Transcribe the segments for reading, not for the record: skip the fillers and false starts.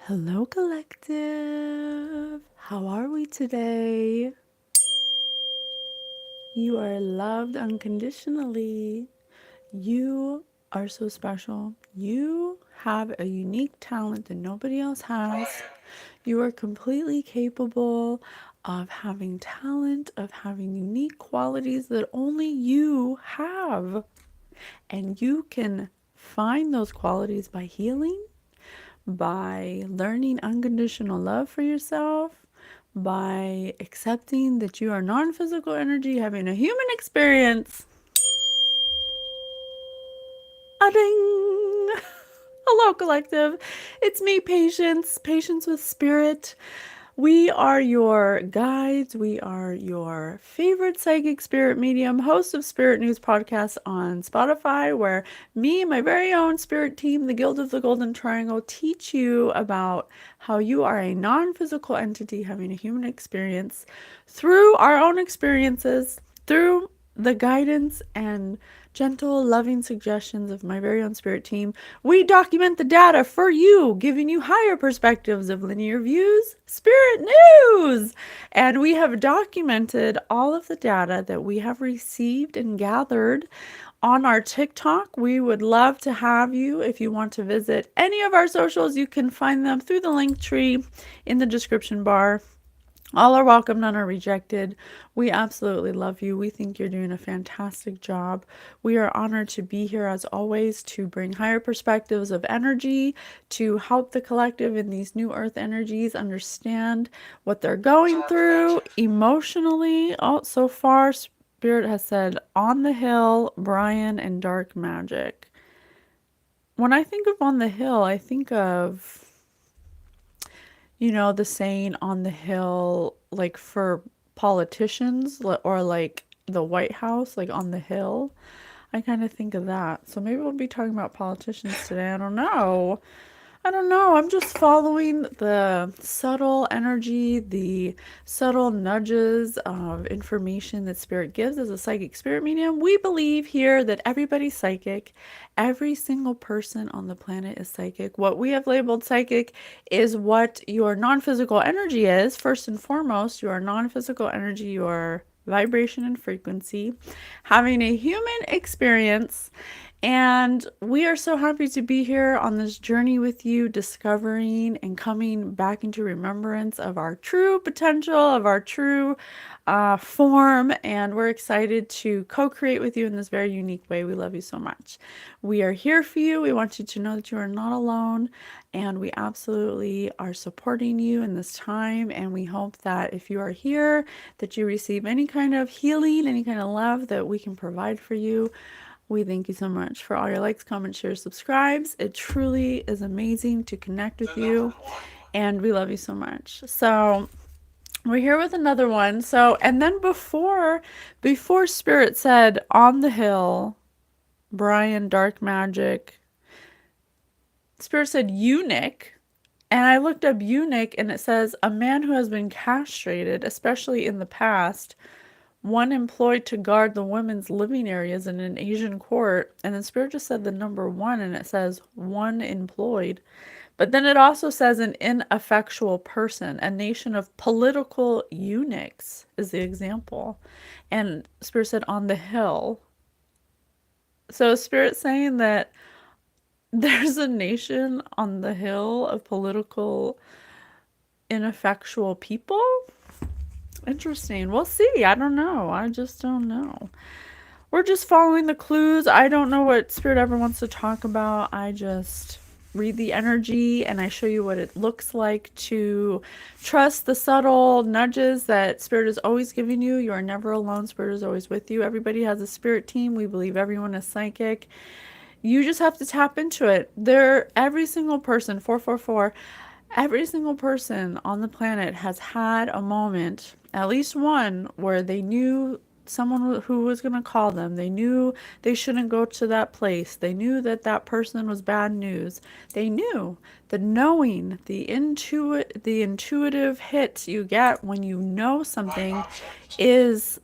Hello, collective. How are we today? You are loved unconditionally. You are so special. You have a unique talent that nobody else has. You are completely capable of having talent, of having unique qualities that only you have. And you can find those qualities by healing, by learning unconditional love for yourself, by accepting that you are non physical energy having a human experience. A ding! Hello, collective. It's me, Patience, Patience with Spirit. We are your guides. We are your favorite psychic spirit medium, host of Spirit News Podcast on Spotify, where me and my very own spirit team, the Guild of the Golden Triangle, teach you about how you are a non-physical entity having a human experience through our own experiences, through the guidance and gentle, loving suggestions of my very own spirit team. We document the data for you, giving you higher perspectives of linear views, spirit news. And we have documented all of the data that we have received and gathered on our TikTok. We would love to have you. If you want to visit any of our socials, you can find them through the link tree in the description bar. All are welcome, none are rejected. We absolutely love you. We think you're doing a fantastic job. We are honored to be here as always to bring higher perspectives of energy, to help the collective in these new earth energies understand what they're going through emotionally. Oh, so far, Spirit has said on the hill, Brian, and dark magic. When I think of on the hill, I think of the saying on the hill, like for politicians or like the White House, like on the hill. I kind of think of that. So maybe we'll be talking about politicians today. I don't know. I'm just following the subtle energy, the subtle nudges of information that Spirit gives as a psychic spirit medium. We believe here that everybody's psychic. Every single person on the planet is psychic. What we have labeled psychic is what your non physical energy is. First and foremost, your non physical energy, your vibration and frequency, having a human experience. And we are so happy to be here on this journey with you, discovering and coming back into remembrance of our true potential, of our true form. And we're excited to co-create with you in this very unique way. We love you so much. We are here for you. We want you to know that you are not alone. And we absolutely are supporting you in this time. And we hope that if you are here, that you receive any kind of healing, any kind of love that we can provide for you. We thank you so much for all your likes, comments, shares, subscribes. It truly is amazing to connect with you, and we love you so much. So we're here with another one. So, and then before Spirit said on the hill, Brian, dark magic, Spirit said eunuch. And I looked up eunuch, and it says a man who has been castrated, especially in the past, one employed to guard the women's living areas in an Asian court. And then Spirit just said the number one, and it says one employed. But then it also says an ineffectual person, a nation of political eunuchs is the example. And Spirit said on the hill. So Spirit saying that there's a nation on the hill of political ineffectual people. Interesting. We'll see. I don't know. I just don't know. We're just following the clues. I don't know what Spirit ever wants to talk about. I just read the energy and I show you what it looks like to trust the subtle nudges that Spirit is always giving you. You are never alone. Spirit is always with you. Everybody has a spirit team. We believe everyone is psychic. You just have to tap into it. Every single person, 444, every single person on the planet has had a moment, at least one, where they knew someone who was going to call them. They knew they shouldn't go to that place. They knew that that person was bad news. They knew the knowing, the intuitive hit you get when you know something is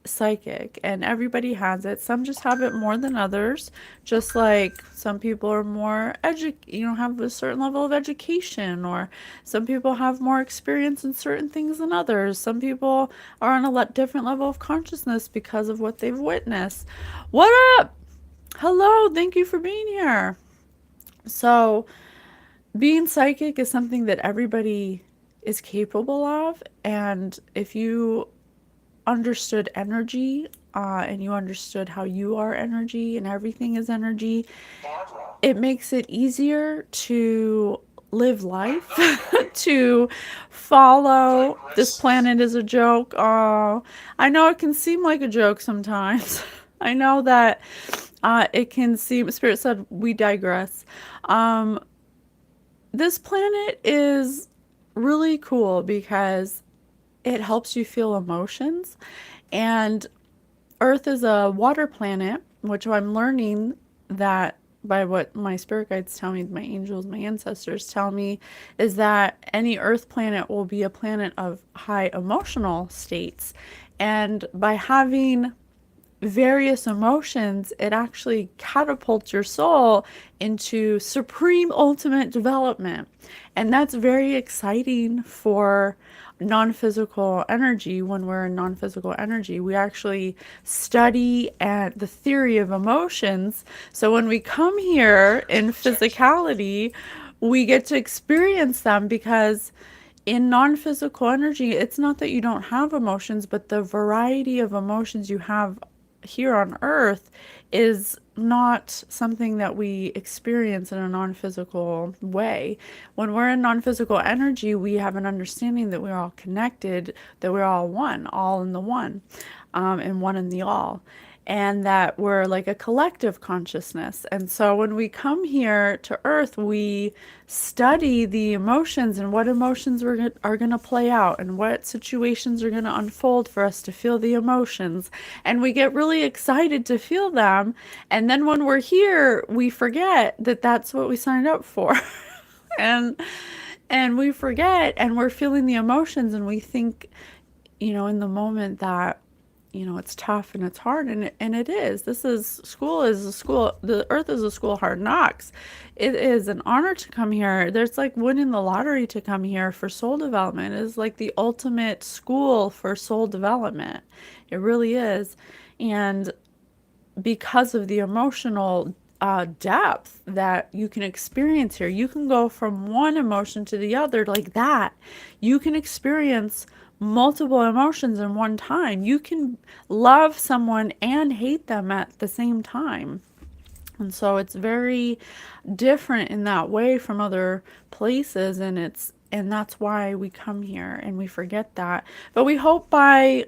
psychic, and everybody has it. Some just have it more than others. Just like some people are more have a certain level of education, or some people have more experience in certain things than others. Some people are on a different level of consciousness because of what they've witnessed. What up? Hello, thank you for being here. So, being psychic is something that everybody is capable of, and if you understood energy, and you understood how you are energy and everything is energy, it makes it easier to live life, to follow. This planet is a joke. Oh, I know it can seem like a joke sometimes. I know that it can seem, Spirit said, we digress. Um, this planet is really cool because it helps you feel emotions. And Earth is a water planet, which I'm learning that by what my spirit guides tell me, my angels, my ancestors tell me, is that any Earth planet will be a planet of high emotional states. And by having various emotions, it actually catapults your soul into supreme ultimate development. And that's very exciting for non-physical energy. When we're in non-physical energy, we actually study at the theory of emotions. So when we come here in physicality, we get to experience them, because in non-physical energy, it's not that you don't have emotions, but the variety of emotions you have here on Earth is not something that we experience in a non-physical way. When we're in non-physical energy, we have an understanding that we're all connected, that we're all one, all in the one, and one in the all, and that we're like a collective consciousness. And so when we come here to Earth, we study the emotions and what emotions are going to play out and what situations are going to unfold for us to feel the emotions. And we get really excited to feel them. And then when we're here, we forget that that's what we signed up for. and and we forget, and we're feeling the emotions, and we think, in the moment, that it's tough and it's hard, and it is. This is a school. The Earth is a school of hard knocks. It is an honor to come here. There's like winning the lottery to come here for soul development. It is like the ultimate school for soul development. It really is. And because of the emotional depth that you can experience here, you can go from one emotion to the other like that. You can experience multiple emotions in one time. You can love someone and hate them at the same time. And so it's very different in that way from other places, and that's why we come here and we forget that. But we hope by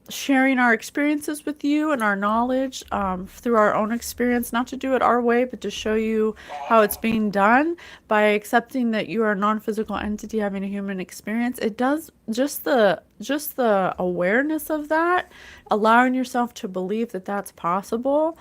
sharing our experiences with you and our knowledge, through our own experience, not to do it our way, but to show you how it's being done, by accepting that you are a non-physical entity having a human experience. It does just the awareness of that, allowing yourself to believe that that's possible,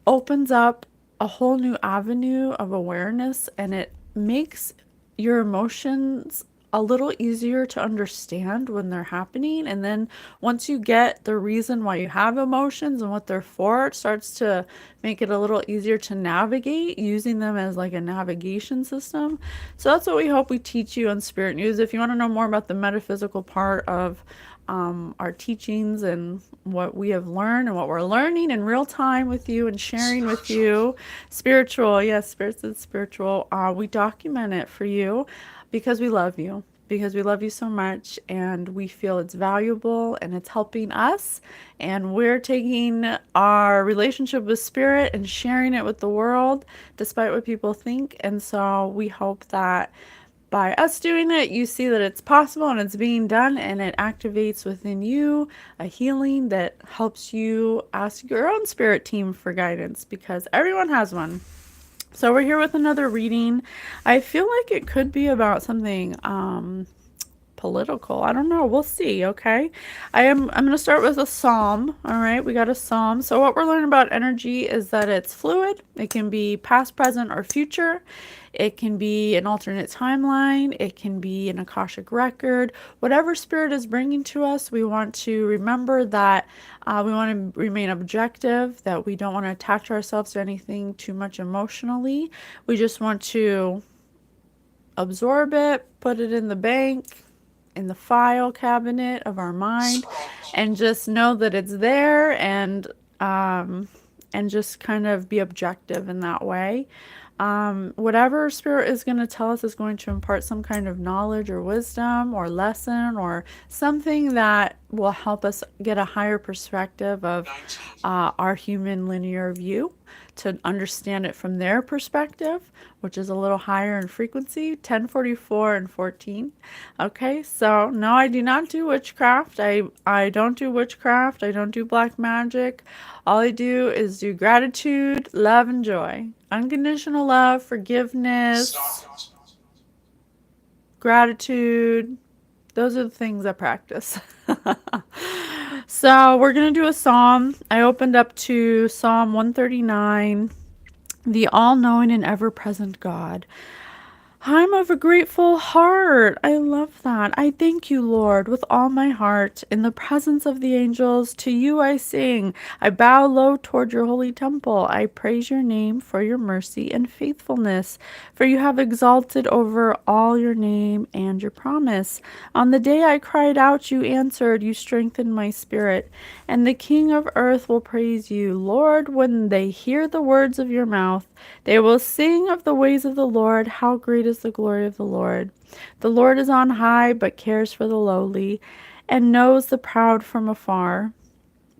opens up a whole new avenue of awareness, and it makes your emotions a little easier to understand when they're happening. And then once you get the reason why you have emotions and what they're for, it starts to make it a little easier to navigate, using them as like a navigation system. So that's what we hope we teach you on Spirit News. If you want to know more about the metaphysical part of our teachings and what we have learned and what we're learning in real time with you and sharing with you, spiritual, yes, Spirit says spiritual, we document it for you, because we love you, because we love you so much, and we feel it's valuable and it's helping us, and we're taking our relationship with Spirit and sharing it with the world, despite what people think. And so we hope that by us doing it, you see that it's possible and it's being done, and it activates within you a healing that helps you ask your own spirit team for guidance, because everyone has one. So we're here with another reading. I feel like it could be about something political. I don't know. We'll see, okay? I'm going to start with a psalm, all right? We got a psalm. So what we're learning about energy is that it's fluid. It can be past, present, or future. It can be an alternate timeline. It can be an Akashic record. Whatever spirit is bringing to us, we want to remember that we want to remain objective, that we don't want to attach ourselves to anything too much emotionally. We just want to absorb it, put it in the bank, in the file cabinet of our mind, and just know that it's there, and just kind of be objective in that way. Whatever spirit is going to tell us is going to impart some kind of knowledge or wisdom or lesson or something that will help us get a higher perspective of our human linear view, to understand it from their perspective, which is a little higher in frequency, 1044 and 14. Okay, so no, I do not do witchcraft. I don't do witchcraft. I don't do black magic. All I do is do gratitude, love, and joy. Unconditional love, forgiveness, gratitude. Those are the things I practice. So we're going to do a psalm. I opened up to Psalm 139, the all-knowing and ever-present God. I'm of a grateful heart. I love that. I thank you, Lord, with all my heart. In the presence of the angels, to you I sing. I bow low toward your holy temple. I praise your name for your mercy and faithfulness, for you have exalted over all your name and your promise. On the day I cried out, you answered. You strengthened my spirit. And the King of earth will praise you. Lord, when they hear the words of your mouth, they will sing of the ways of the Lord. How great is the glory of the Lord. The Lord is on high, but cares for the lowly, and knows the proud from afar.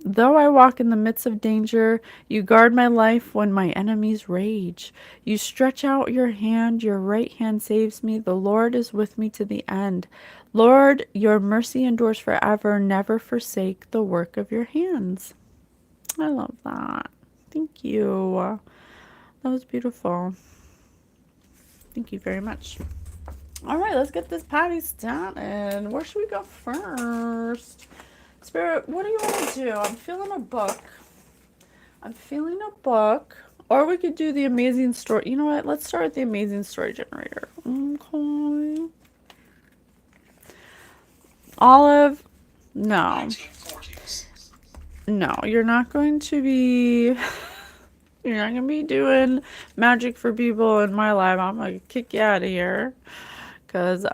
Though I walk in the midst of danger, you guard my life when my enemies rage. You stretch out your hand, your right hand saves me. The Lord is with me to the end. Lord, your mercy endures forever. Never forsake the work of your hands. I love that. Thank you. That was beautiful. Thank you very much. All right, let's get this party started. Where should we go first? Spirit, what do you want to do? I'm feeling a book. Or we could do the amazing story. You know what? Let's start with the amazing story generator. Okay. Olive, no. No, you're not going to be... You're not going to be doing magic for people in my life. I'm going to kick you out of here. Because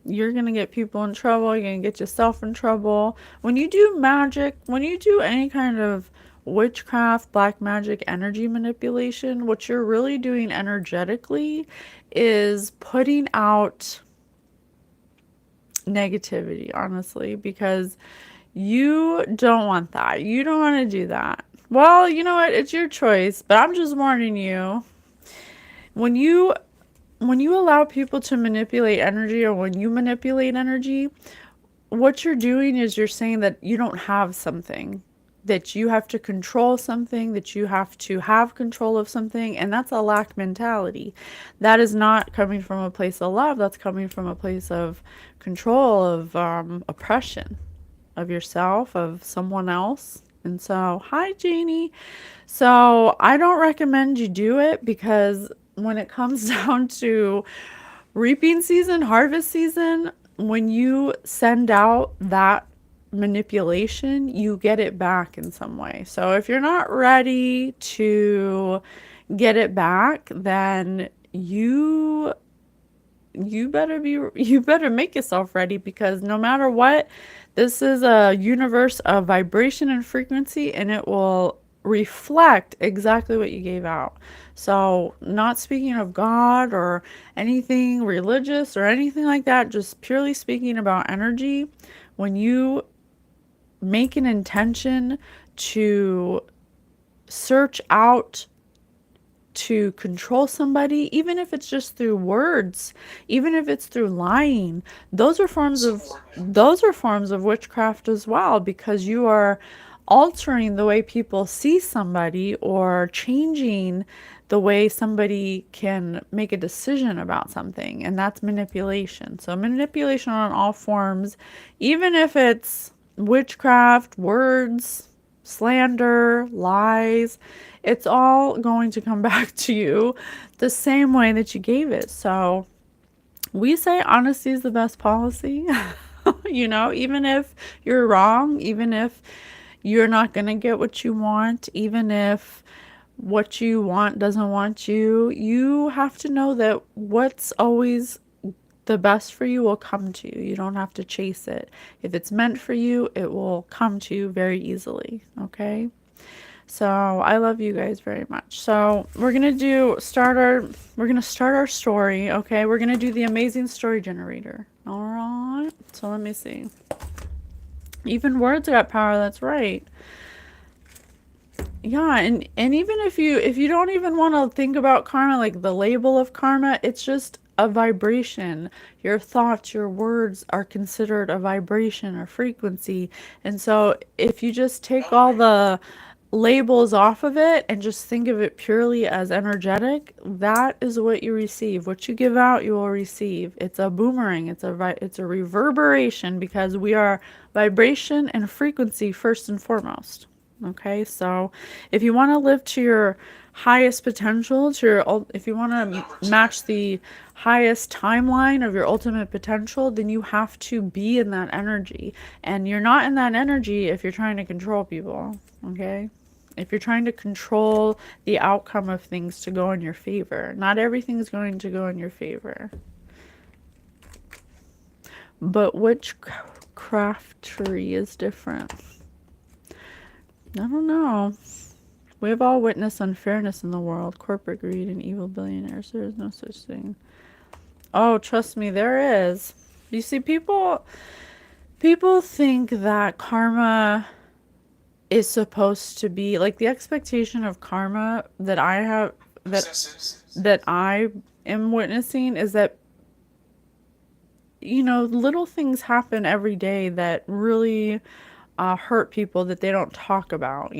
you're going to get people in trouble. You're going to get yourself in trouble. When you do magic, when you do any kind of witchcraft, black magic, energy manipulation, what you're really doing energetically is putting out negativity, honestly, because you don't want that. You don't want to do that. Well, you know what? It's your choice, but I'm just warning you. When you allow people to manipulate energy, or when you manipulate energy, what you're doing is you're saying that you don't have something, that you have to control something, that you have to have control of something, and that's a lack mentality. That is not coming from a place of love. That's coming from a place of control, of oppression of yourself, of someone else. And so, hi, Janie. So I don't recommend you do it, because when it comes down to reaping season, harvest season, when you send out that manipulation, you get it back in some way. So if you're not ready to get it back, then you better make yourself ready, because no matter what, this is a universe of vibration and frequency, and it will reflect exactly what you gave out. So, not speaking of God or anything religious or anything like that, just purely speaking about energy. When you make an intention to search out to control somebody, even if it's just through words, even if it's through lying, those are forms of witchcraft as well, because you are altering the way people see somebody, or changing the way somebody can make a decision about something, and that's manipulation. So manipulation on all forms, even if it's witchcraft, words, slander, lies, it's all going to come back to you the same way that you gave it. So we say honesty is the best policy. Even if you're wrong, even if you're not going to get what you want, even if what you want doesn't want you, you have to know that what's always the best for you will come to you. You don't have to chase it. If it's meant for you, it will come to you very easily. Okay? So I love you guys very much. So we're gonna start our story. Okay, we're gonna do the amazing story generator. All right. So let me see. Even words got power. That's right. Yeah, and even if you don't even want to think about karma, like the label of karma, it's just a vibration. Your thoughts, your words are considered a vibration or frequency. And so if you just take all the labels off of it and just think of it purely as energetic, that is what you receive. What you give out, you will receive. It's a boomerang. It's a reverberation, because we are vibration and frequency first and foremost. Okay, so if you want to live to your highest potential, if you want to match the highest timeline of your ultimate potential, then you have to be in that energy. And you're not in that energy if you're trying to control people. Okay, if you're trying to control the outcome of things to go in your favor, not everything's going to go in your favor. But which craftery is different? I don't know. We have all witnessed unfairness in the world, corporate greed and evil billionaires. There is no such thing. Oh, trust me, there is. You see, people think that karma is supposed to be like the expectation of karma that I have that I am witnessing is that little things happen every day that really hurt people that they don't talk about,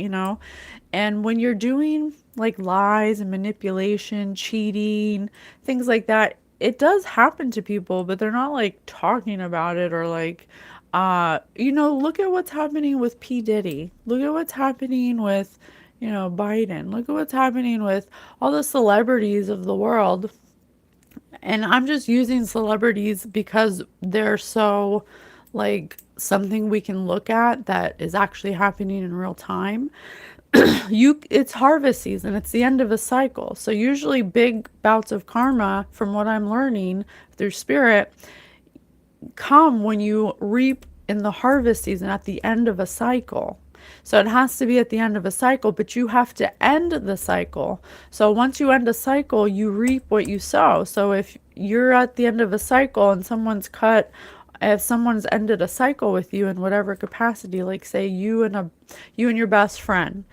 and when you're doing like lies and manipulation, cheating, things like that, it does happen to people, but they're not like talking about it, or like look at what's happening with P. Diddy. Look at what's happening with, Biden. Look at what's happening with all the celebrities of the world. And I'm just using celebrities because they're so like something we can look at that is actually happening in real time. It's harvest season. It's the end of a cycle. So usually big bouts of karma, from what I'm learning through spirit, come when you reap in the harvest season at the end of a cycle. So it has to be at the end of a cycle, but you have to end the cycle. So once you end a cycle, you reap what you sow. So if you're at the end of a cycle and if someone's ended a cycle with you in whatever capacity, like say you and your best friend,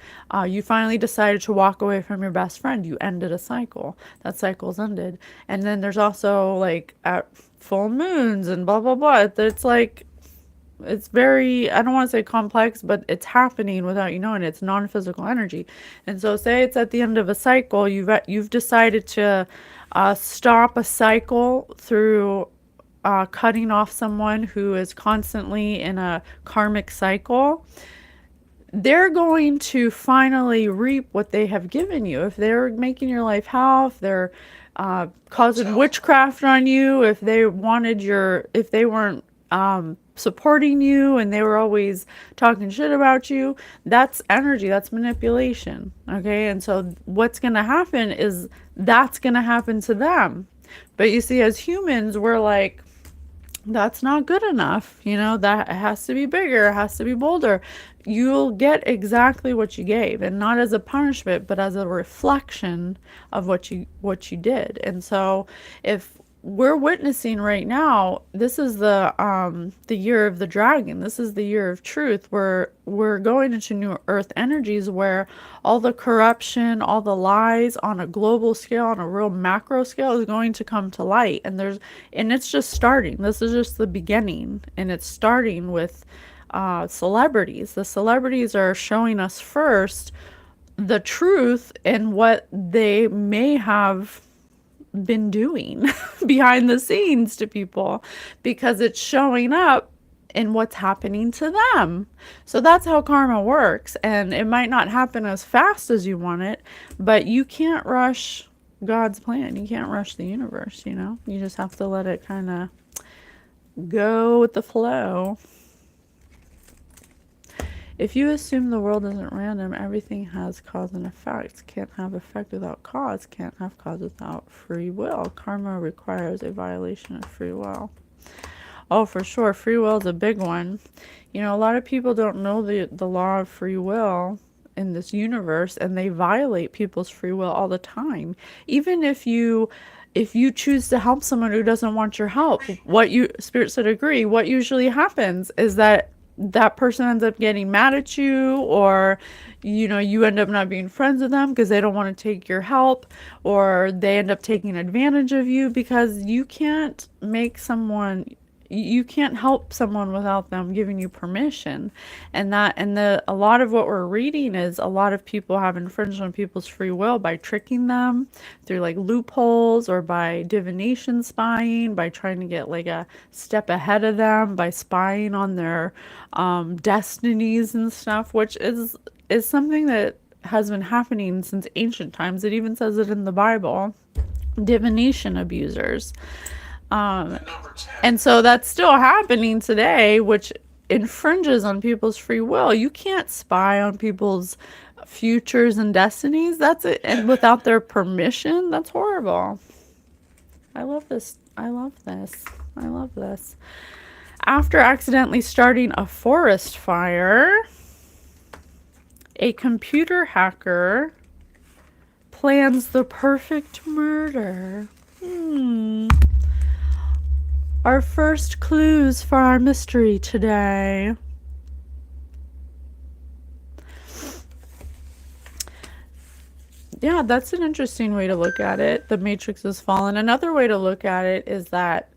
you finally decided to walk away from your best friend, you ended a cycle. That cycle's ended. And then there's also like at full moons and blah blah blah. It's very, I don't want to say complex, but it's happening without you knowing it. It's non-physical energy. And so say it's at the end of a cycle, you've decided to stop a cycle through cutting off someone who is constantly in a karmic cycle. They're going to finally reap what they have given you. If they're making your life hell, if they're causing witchcraft on you, if they weren't supporting you and they were always talking shit about you, that's energy, that's manipulation. Okay, and so what's going to happen is that's going to happen to them. But you see, as humans, we're like, that's not good enough, that it has to be bigger, it has to be bolder. You'll get exactly what you gave, and not as a punishment, but as a reflection of what you did. And so if we're witnessing right now, this is the year of the dragon. This is the year of truth. We're going into new earth energies where all the corruption, all the lies on a global scale, on a real macro scale, is going to come to light. And it's just starting. This is just the beginning, and it's starting with celebrities. The celebrities are showing us first the truth and what they may have been doing behind the scenes to people, because it's showing up in what's happening to them. So that's how karma works. And it might not happen as fast as you want it, but you can't rush God's plan. You can't rush the universe, you know? You just have to let it kind of go with the flow. If you assume the world isn't random, everything has cause and effect. Can't have effect without cause. Can't have cause without free will. Karma requires a violation of free will. Oh, for sure. Free will is a big one. You know, a lot of people don't know the law of free will in this universe, and they violate people's free will all the time. Even if you choose to help someone who doesn't want your help, Spirit said agree, what usually happens is that that person ends up getting mad at you, or you know, you end up not being friends with them because they don't want to take your help, or they end up taking advantage of you, because you can't help someone without them giving you permission. And a lot of what we're reading is a lot of people have infringed on people's free will by tricking them through like loopholes, or by divination spying, by trying to get like a step ahead of them, by spying on their destinies and stuff, which is something that has been happening since ancient times. It even says it in the Bible. Divination abusers. And so that's still happening today, which infringes on people's free will. You can't spy on people's futures and destinies. That's it. And without their permission, that's horrible. I love this. I love this. I love this. After accidentally starting a forest fire, a computer hacker plans the perfect murder. Our first clues for our mystery today. Yeah, that's an interesting way to look at it. The Matrix has fallen. Another way to look at it is that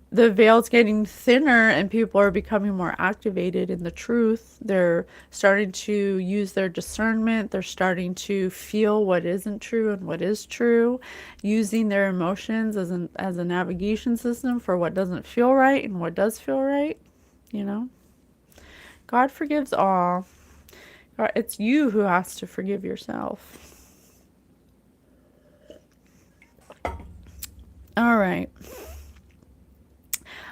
the veil's getting thinner and people are becoming more activated in the truth. They're starting to use their discernment. They're starting to feel what isn't true and what is true, using their emotions as a navigation system for what doesn't feel right and what does feel right. You know, God forgives all. It's you who has to forgive yourself. All right.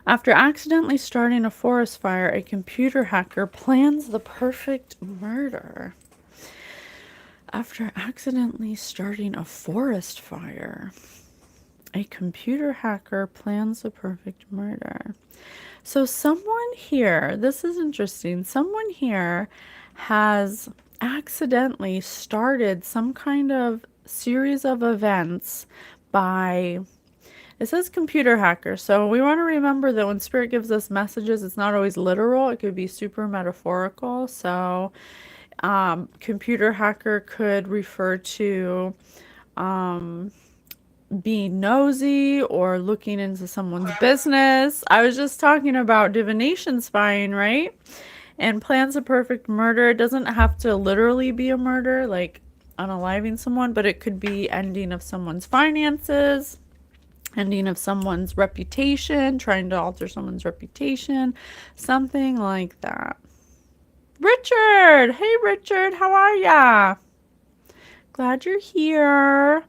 After accidentally starting a forest fire, a computer hacker plans the perfect murder. After accidentally starting a forest fire, a computer hacker plans the perfect murder. So someone here, this is interesting, someone here has accidentally started some kind of series of events by... It says computer hacker, so we want to remember that when Spirit gives us messages, it's not always literal. It could be super metaphorical. So computer hacker could refer to being nosy or looking into someone's business. I was just talking about divination spying, right? And plans a perfect murder. It doesn't have to literally be a murder, like unaliving someone, but it could be ending of someone's finances, ending of someone's reputation, trying to alter someone's reputation, something like that. Richard! Hey, Richard, how are ya? Glad you're here.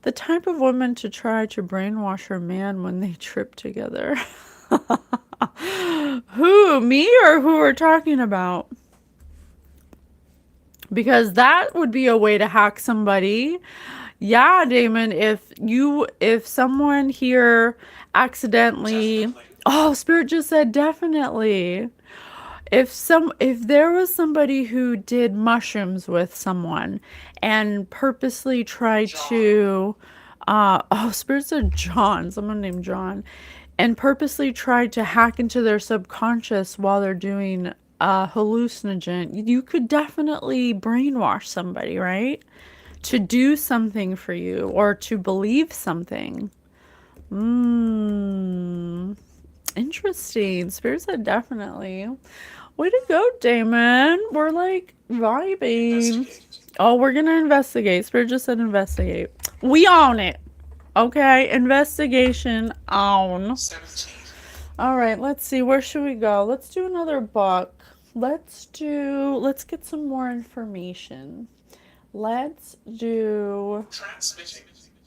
The type of woman to try to brainwash her man when they trip together. Who, me or who we're talking about? Because that would be a way to hack somebody. Yeah, Damon, if someone here accidentally... Definitely. Oh, Spirit just said definitely. If there was somebody who did mushrooms with someone and purposely tried to... Spirit said John, someone named John, and purposely tried to hack into their subconscious while they're doing a hallucinogen, you could definitely brainwash somebody, right? To do something for you or to believe something. Interesting. Spirit said definitely. Way to go, Damon. We're like vibing. Oh, we're gonna investigate. Spirit just said investigate. We own it. Okay, investigation on. 17. All right, let's see. Where should we go? Let's do another book. Let's get some more information. Let's do Transmitting.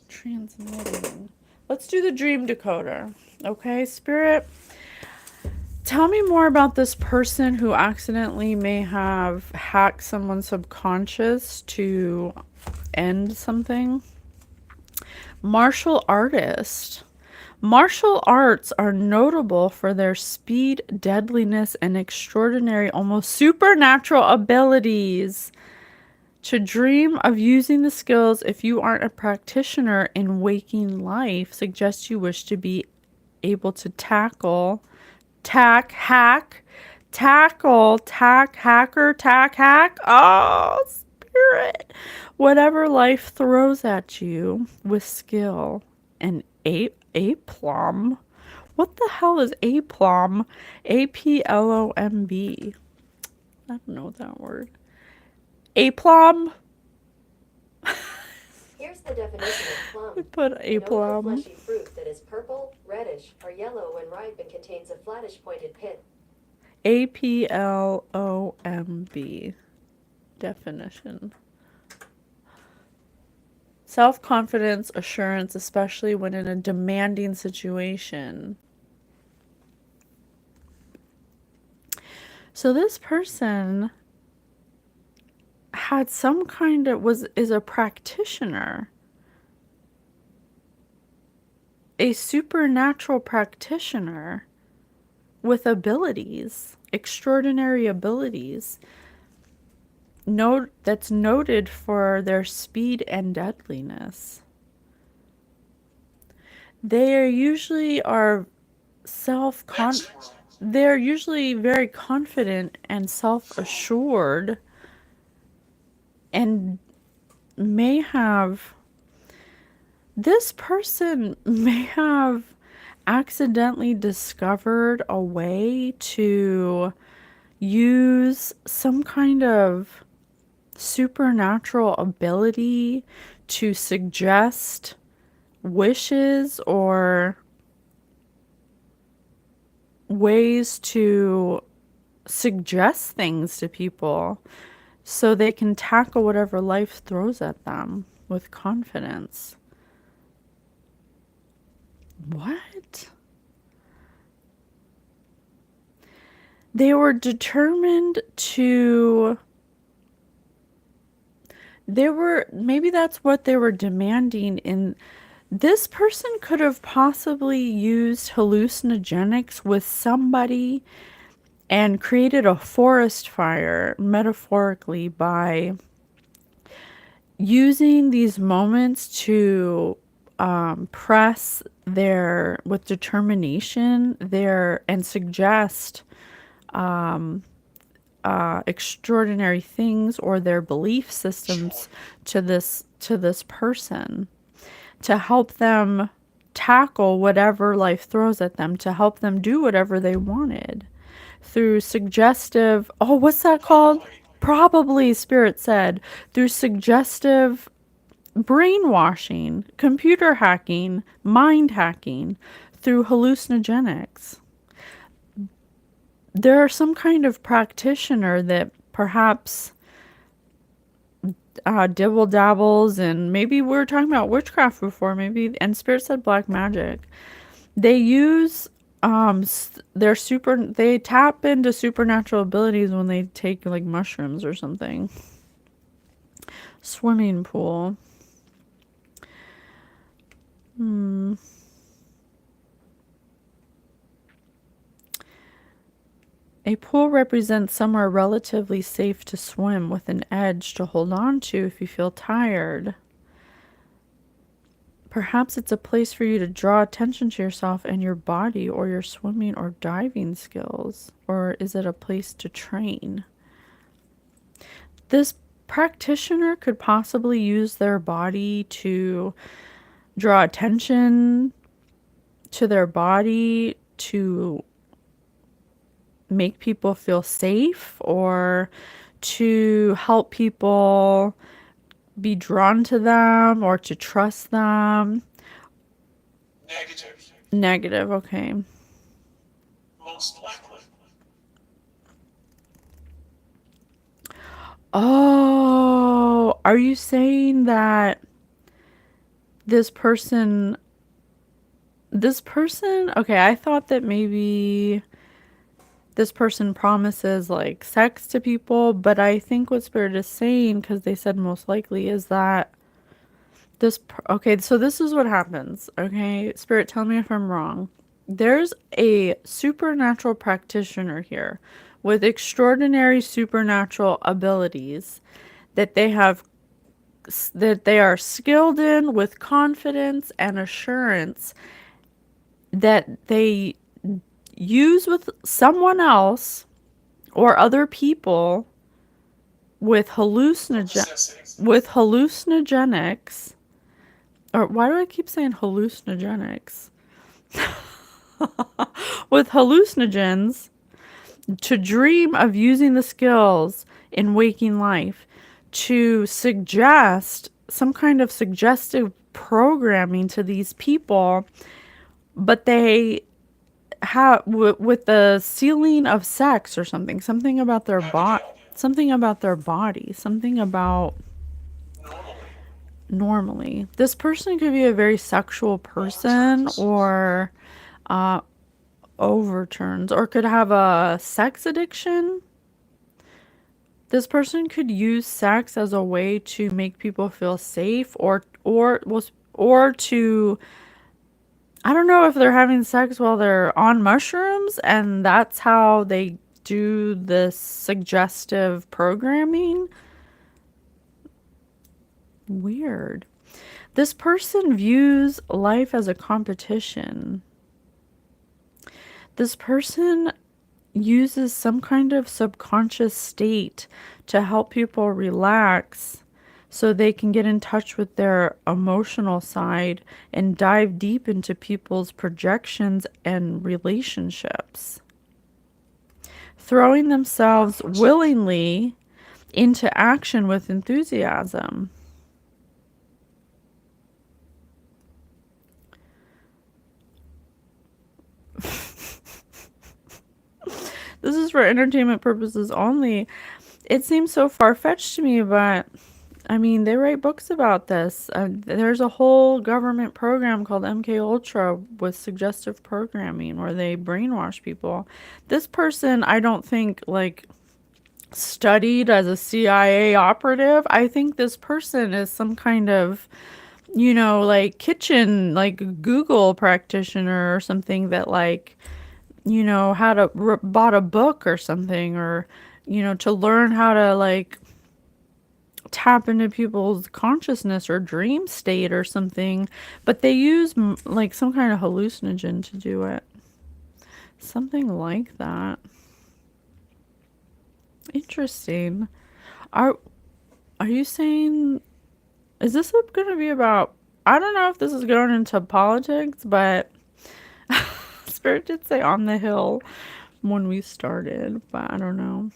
transmitting. Let's do the dream decoder. Okay, Spirit. Tell me more about this person who accidentally may have hacked someone's subconscious to end something. Martial artist. Martial arts are notable for their speed, deadliness, and extraordinary, almost supernatural abilities. To dream of using the skills if you aren't a practitioner in waking life suggests you wish to be able to tackle, hack. Oh, Spirit. Whatever life throws at you with skill and aplomb. What the hell is aplomb? Aplomb. I don't know that word. Aplomb. Here's the definition of plum. Put An oval aplomb. fleshy fruit that is purple, reddish, or yellow when ripe and contains a flattish pointed pit. Aplomb. Definition. Self-confidence, assurance, especially when in a demanding situation. So this person had some kind of is a practitioner. A supernatural practitioner with abilities, extraordinary abilities. That's noted for their speed and deadliness. They're usually very confident and self-assured and this person may have accidentally discovered a way to use some kind of supernatural ability to suggest wishes or ways to suggest things to people so they can tackle whatever life throws at them with confidence. What? They were determined to... maybe that's what they were demanding in... This person could have possibly used hallucinogenics with somebody and created a forest fire, metaphorically, by using these moments to press with determination and suggest extraordinary things or their belief systems to this person to help them tackle whatever life throws at them, to help them do whatever they wanted through suggestive, what's that called? Probably, Spirit said, through suggestive brainwashing, computer hacking, mind hacking, through hallucinogenics. There are some kind of practitioner that perhaps dibble dabbles, and maybe we were talking about witchcraft before, maybe, and Spirit said black magic. They use they tap into supernatural abilities when they take like mushrooms or something. Swimming pool. A pool represents somewhere relatively safe to swim with an edge to hold on to if you feel tired. Perhaps it's a place for you to draw attention to yourself and your body or your swimming or diving skills. Or is it a place to train? This practitioner could possibly use their body to draw attention to their body, to make people feel safe or to help people be drawn to them or to trust them? Negative. Negative, okay. Most likely. Oh, are you saying that this person, okay, I thought that maybe this person promises like sex to people, but I think what Spirit is saying, because they said most likely, is that okay, so this is what happens. Okay, Spirit, tell me if I'm wrong. There's a supernatural practitioner here with extraordinary supernatural abilities that they are skilled in with confidence and assurance that they use with someone else or other people with Possessive. hallucinogenics. Or why do I keep saying hallucinogenics? With hallucinogens to dream of using the skills in waking life to suggest some kind of suggestive programming to these people, but they have with the ceiling of sex or something about their Abigail. something about their body, something about Normally. normally. This person could be a very sexual person Overturns. or uh, overturns, or could have a sex addiction. This person could use sex as a way to make people feel safe or to, I don't know if they're having sex while they're on mushrooms and that's how they do this suggestive programming. Weird. This person views life as a competition. This person uses some kind of subconscious state to help people relax so they can get in touch with their emotional side and dive deep into people's projections and relationships, throwing themselves willingly into action with enthusiasm. This is for entertainment purposes only. It seems so far-fetched to me, but I mean, they write books about this. There's a whole government program called MK Ultra with suggestive programming where they brainwash people. This person, I don't think like studied as a CIA operative. I think this person is some kind of, like kitchen, like Google practitioner or something that like, had bought a book or something, or to learn how to like tap into people's consciousness or dream state or something, but they use like some kind of hallucinogen to do it. Something like that. Interesting. Are are you saying, is this going to be about, I don't know if this is going into politics, but Spirit did say on the hill when we started, but I don't know.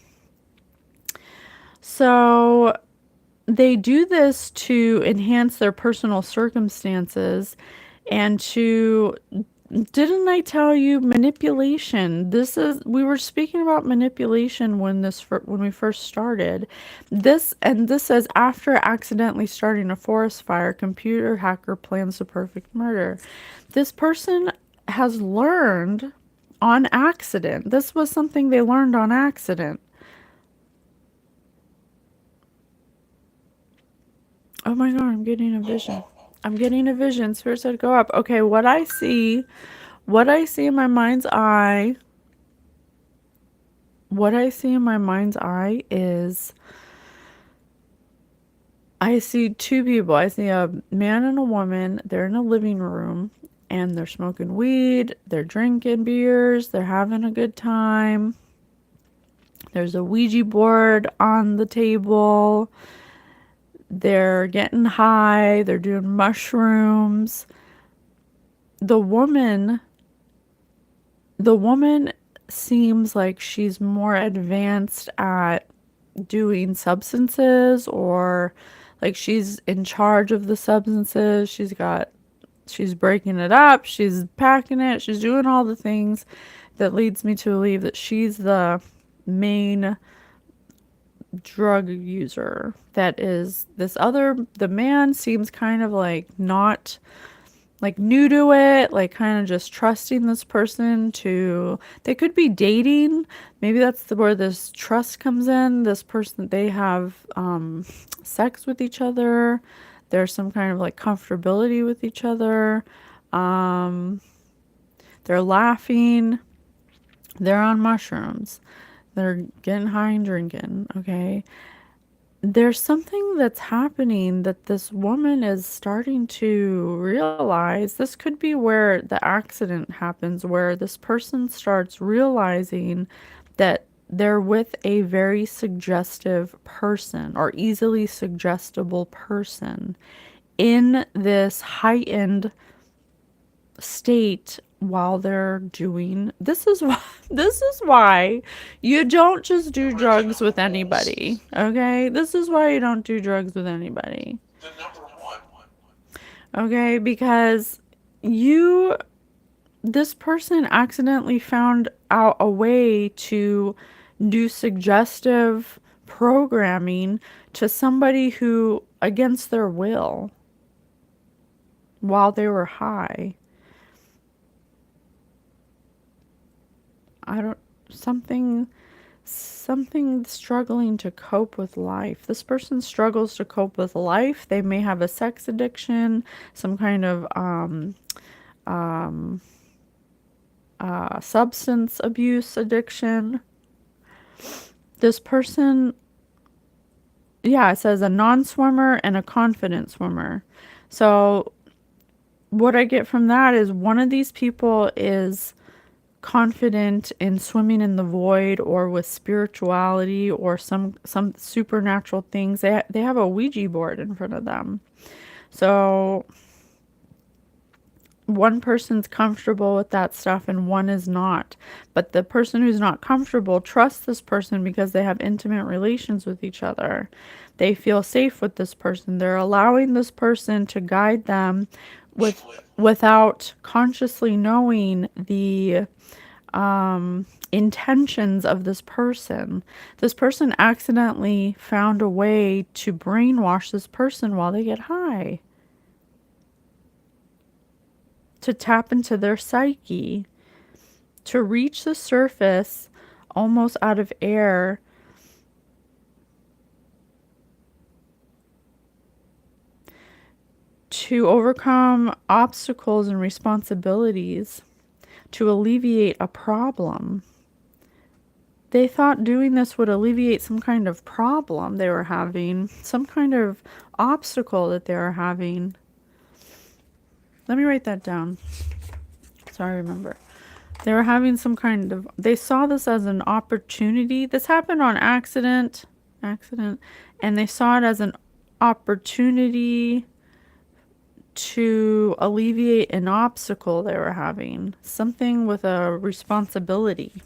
So they do this to enhance their personal circumstances and to, didn't I tell you, manipulation? This is, we were speaking about manipulation when we first started. This says after accidentally starting a forest fire, computer hacker plans the perfect murder. This person has learned on accident. This was something they learned on accident. Oh my god, I'm getting a vision. I'm getting a vision. Spirit said go up. Okay, what I see in my mind's eye, is I see two people. I see a man and a woman. They're in a living room and they're smoking weed, they're drinking beers, they're having a good time. There's a Ouija board on the table. They're getting high, they're doing mushrooms. The woman seems like she's more advanced at doing substances, or like she's in charge of the substances. She's breaking it up, she's packing it, she's doing all the things that leads me to believe that she's the main drug user. That is this other, the man seems kind of like not like new to it, like kind of just trusting this person to, they could be dating. Maybe that's where this trust comes in. This person, they have sex with each other. There's some kind of like comfortability with each other. Um, they're laughing. They're on mushrooms. They're getting high and drinking. Okay. There's something that's happening that this woman is starting to realize. This could be where the accident happens, where this person starts realizing that they're with a very suggestive person or easily suggestible person in this heightened state while they're doing, this is why you don't just do drugs with anybody. Okay, this is why you don't do drugs with anybody. The number one. Okay, because you, this person accidentally found out a way to do suggestive programming to somebody who, against their will, while they were high. I don't, something struggling to cope with life. This person struggles to cope with life. They may have a sex addiction, some kind of substance abuse addiction. This person, yeah, it says a non-swimmer and a confident swimmer. So what I get from that is one of these people is confident in swimming in the void or with spirituality or some supernatural things. They have a Ouija board in front of them. So one person's comfortable with that stuff and one is not. But the person who's not comfortable trusts this person because they have intimate relations with each other. They feel safe with this person. They're allowing this person to guide them without consciously knowing the intentions of this person. This person accidentally found a way to brainwash this person while they get high, to tap into their psyche, to reach the surface almost out of air, to overcome obstacles and responsibilities, to alleviate a problem. They thought doing this would alleviate some kind of problem they were having, some kind of obstacle that they were having. Let me write that down so I remember. They were having some kind of, they saw this as an opportunity. This happened on accident, and they saw it as an opportunity to alleviate an obstacle they were having. Something with a responsibility.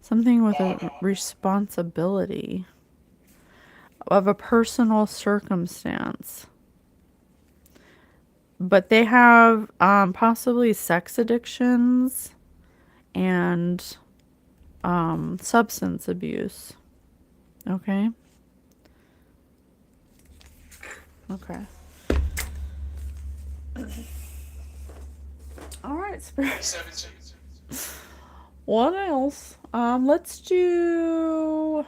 Something with a responsibility of a personal circumstance. But they have possibly sex addictions and substance abuse. Okay? Okay. All right, Spirit. 17. What else? Let's do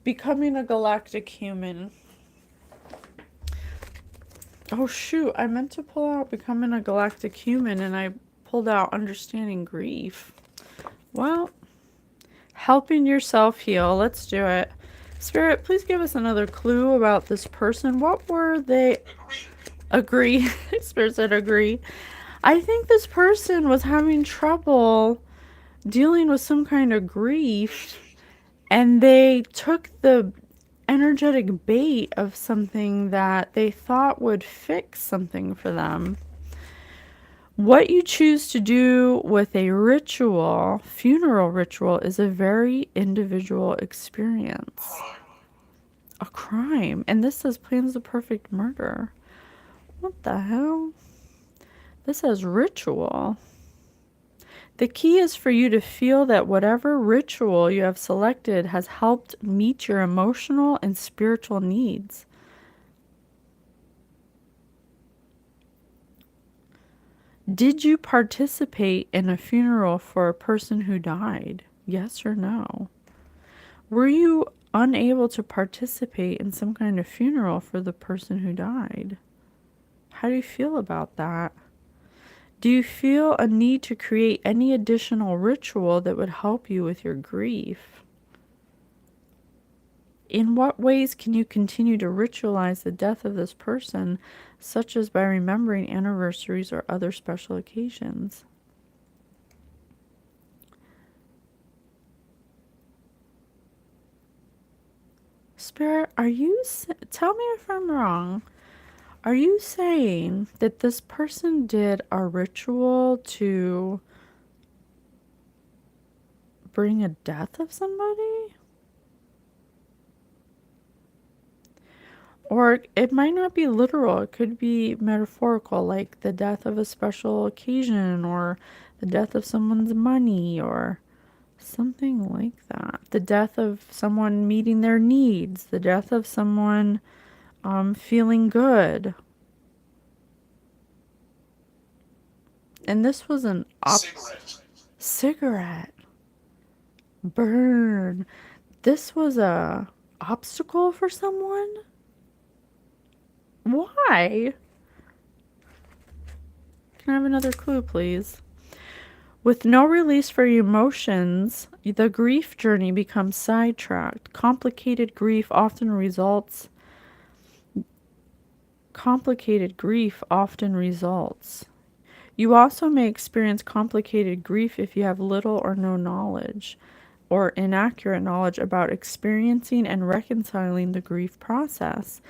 becoming a galactic human. Oh shoot, I meant to pull out becoming a galactic human and I pulled out understanding grief. Well, helping yourself heal. Let's do it. Spirit, please give us another clue about this person. What were they? Agree. Spirit said agree. I think this person was having trouble dealing with some kind of grief, and they took the energetic bait of something that they thought would fix something for them. What you choose to do with a ritual, funeral ritual, is a very individual experience. crime, A crime. And this says plans the perfect murder. What the hell? This says ritual. The key is for you to feel that whatever ritual you have selected has helped meet your emotional and spiritual needs. Did you participate in a funeral for a person who died? Yes or no? Were you unable to participate in some kind of funeral for the person who died? How do you feel about that? Do you feel a need to create any additional ritual that would help you with your grief? In what ways can you continue to ritualize the death of this person, such as by remembering anniversaries or other special occasions? Spirit, tell me if I'm wrong. Are you saying that this person did a ritual to bring a death of somebody? Or it might not be literal, it could be metaphorical, like the death of a special occasion, or the death of someone's money, or something like that. The death of someone meeting their needs, the death of someone feeling good. And this was an cigarette, cigarette. Burn. This was a obstacle for someone? Why? Can I have another clue, please? With no release for your emotions, the grief journey becomes sidetracked. Complicated grief often results. You also may experience complicated grief if you have little or no knowledge or inaccurate knowledge about experiencing and reconciling the grief process.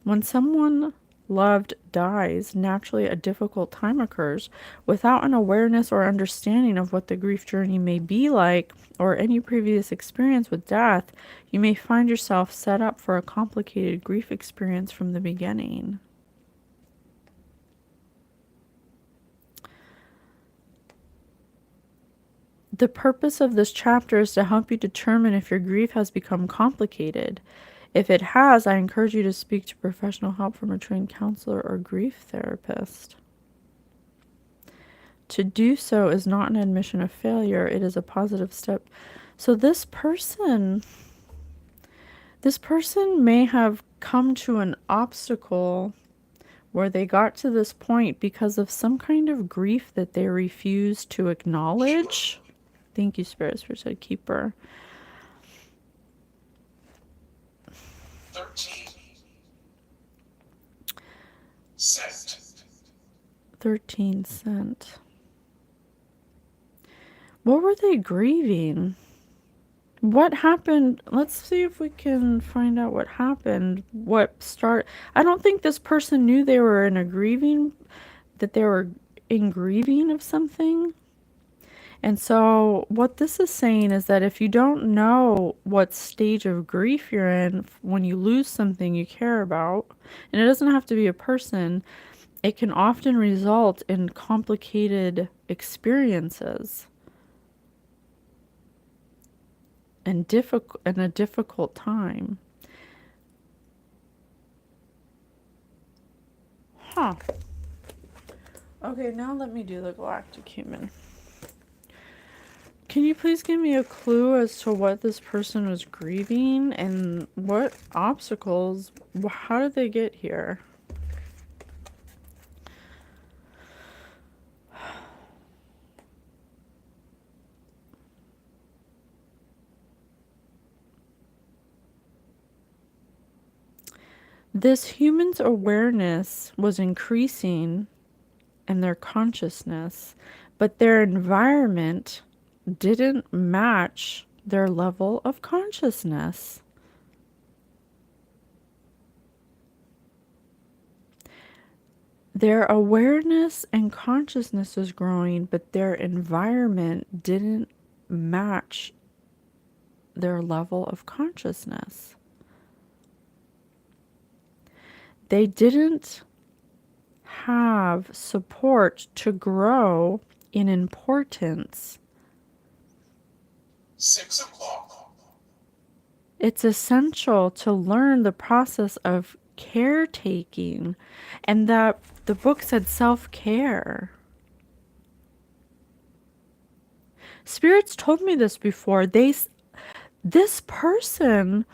When someone loved dies, naturally a difficult time occurs. Without an awareness or understanding of what the grief journey may be like or any previous experience with death, you may find yourself set up for a complicated grief experience from the beginning. The purpose of this chapter is to help you determine if your grief has become complicated. If it has, I encourage you to speak to professional help from a trained counselor or grief therapist. To do so is not an admission of failure, it is a positive step. So this person may have come to an obstacle where they got to this point because of some kind of grief that they refused to acknowledge. Thank you, Spirit said keeper. 13 cent, 13 cent. What were they grieving? What happened? Let's see if we can find out what happened. I don't think this person knew they were that they were in grieving of something. And so what this is saying is that if you don't know what stage of grief you're in when you lose something you care about, and it doesn't have to be a person, it can often result in complicated experiences and a difficult time. Huh. Okay, now let me do the galactic human. Can you please give me a clue as to what this person was grieving and what obstacles, how did they get here? This human's awareness was increasing in their consciousness, but their environment didn't match their level of consciousness. their awareness and consciousness was growing, but their environment didn't match their level of consciousness. They didn't have support to grow in importance. 6 o'clock. It's essential to learn the process of caretaking, and that the book said self-care. Spirits told me this before. This person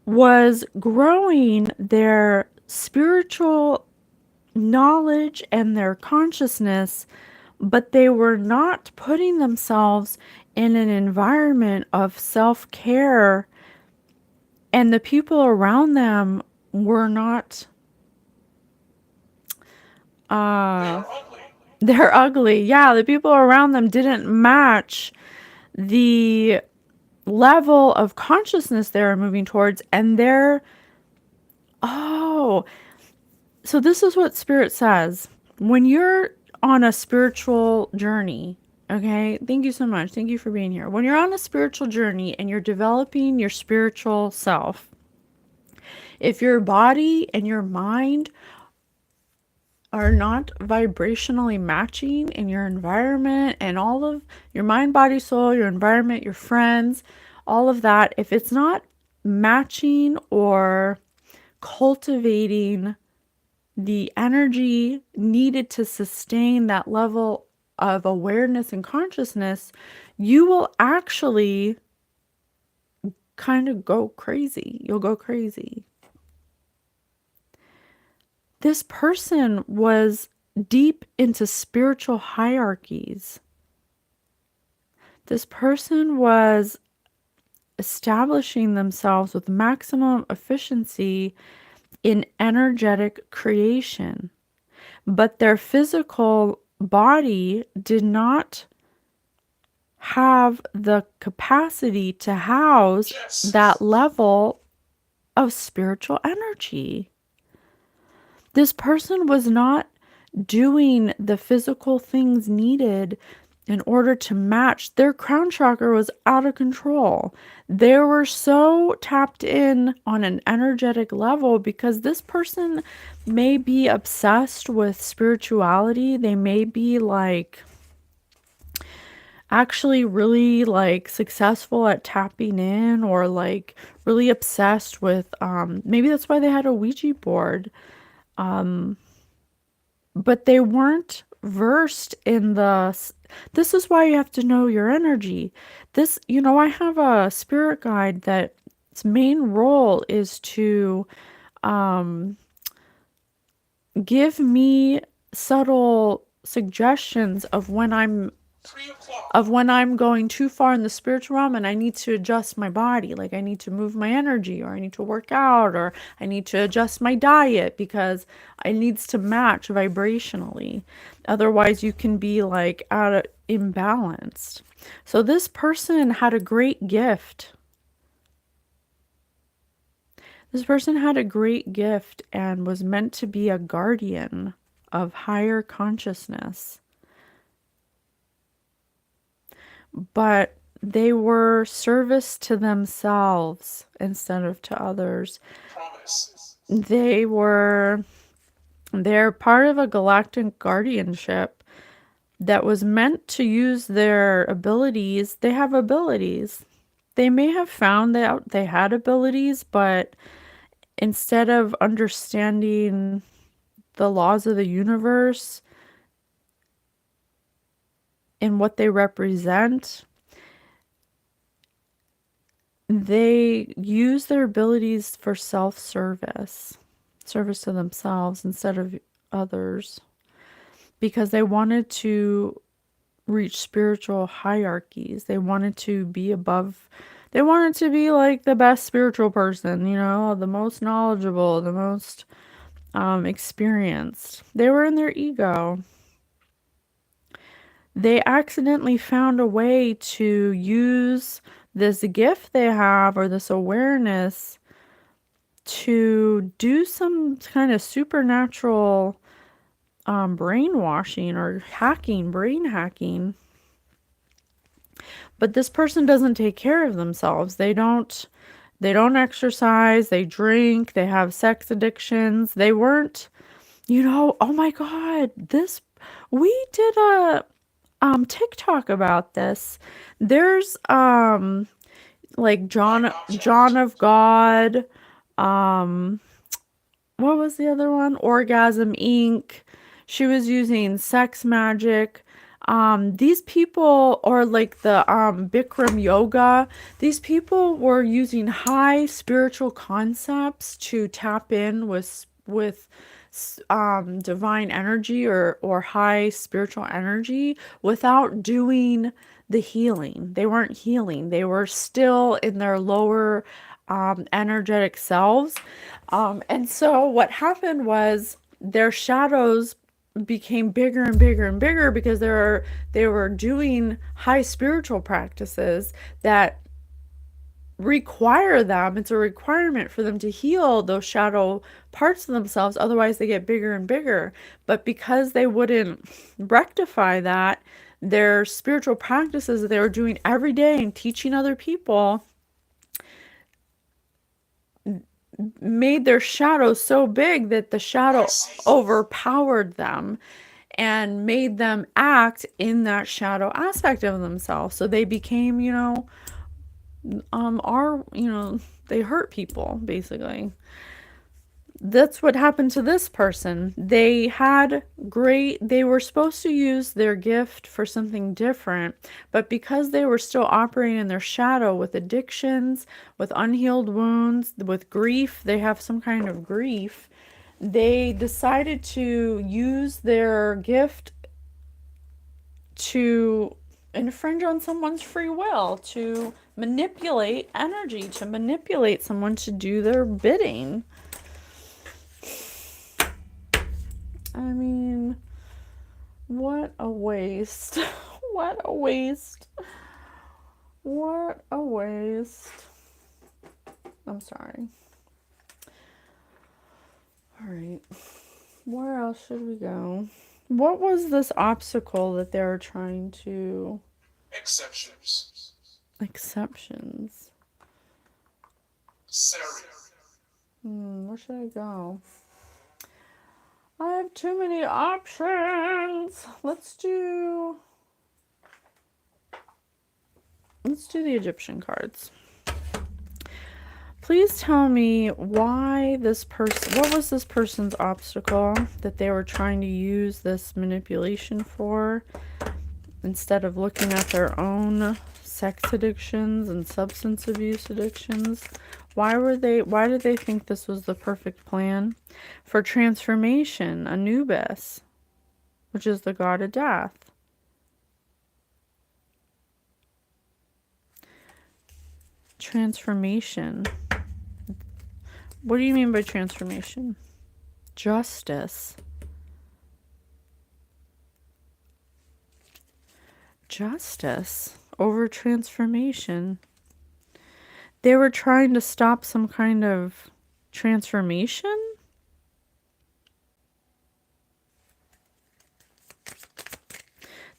was growing their spiritual knowledge and their consciousness, but they were not putting themselves in an environment of self-care, and the people around them were not They're ugly. they're ugly. Yeah, the people around them didn't match the level of consciousness they were moving towards, and oh, so this is what Spirit says. When you're on a spiritual journey, okay, thank you so much. Thank you for being here. When you're on a spiritual journey and you're developing your spiritual self, if your body and your mind are not vibrationally matching in your environment and all of your mind, body, soul, your environment, your friends, all of that, if it's not matching or cultivating the energy needed to sustain that level of awareness and consciousness, you will actually kind of go crazy. You'll go crazy. This person was deep into spiritual hierarchies. This person was establishing themselves with maximum efficiency in energetic creation, but their physical body did not have the capacity to house that level of spiritual energy. This person was not doing the physical things needed in order to match. Their crown chakra was out of control. They were so tapped in on an energetic level because this person may be obsessed with spirituality. They may be like actually really like successful at tapping in, or like really obsessed with maybe that's why they had a Ouija board. But they weren't versed in this is why you have to know your energy. I have a spirit guide that its main role is to give me subtle suggestions of when I'm 3 o'clock. going too far in the spiritual realm and I need to adjust my body. Like I need to move my energy, or I need to work out, or I need to adjust my diet because it needs to match vibrationally. Otherwise you can be like out of imbalanced. So this person had a great gift. This person had a great gift and was meant to be a guardian of higher consciousness. But they were service to themselves instead of to others. Promise. They're part of a galactic guardianship that was meant to use their abilities. They have abilities. They may have found out they had abilities, but instead of understanding the laws of the universe and what they represent, they use their abilities for service to themselves instead of others, because they wanted to reach spiritual hierarchies. They wanted to be like the best spiritual person, the most knowledgeable, the most experienced. They were in their ego. They accidentally found a way to use this gift they have, or this awareness, to do some kind of supernatural brainwashing or hacking, brain hacking. But this person doesn't take care of themselves. They don't exercise, they drink, they have sex addictions. They weren't, oh my God, we did a TikTok about this. There's like John of God, um what was the other one? Orgasm Inc. She was using sex magic. These people, or like the Bikram yoga, these people were using high spiritual concepts to tap in with divine energy or high spiritual energy without doing the healing. They weren't healing. They were still in their lower energetic selves. And so what happened was their shadows became bigger and bigger and bigger because they were doing high spiritual practices that require them. It's a requirement for them to heal those shadow parts of themselves. Otherwise, they get bigger and bigger. But because they wouldn't rectify that, their spiritual practices that they were doing every day and teaching other people made their shadow so big that the shadow overpowered them and made them act in that shadow aspect of themselves. So they became, they hurt people basically. That's what happened to this person. They were supposed to use their gift for something different, but because they were still operating in their shadow with addictions, with unhealed wounds, with grief, they have some kind of grief, they decided to use their gift to infringe on someone's free will, to manipulate energy, to manipulate someone to do their bidding. I mean, what a waste. What a waste. What a waste. I'm sorry. All right. Where else should we go? What was this obstacle that they were trying to... Exceptions. Exceptions. Sari. Where should I go? I have too many options. Let's do the Egyptian cards. Please tell me why what was this person's obstacle that they were trying to use this manipulation for, instead of looking at their own sex addictions and substance abuse addictions. Why did they think this was the perfect plan? For transformation, Anubis, which is the god of death. Transformation. What do you mean by transformation? Justice. Justice over transformation. They were trying to stop some kind of transformation?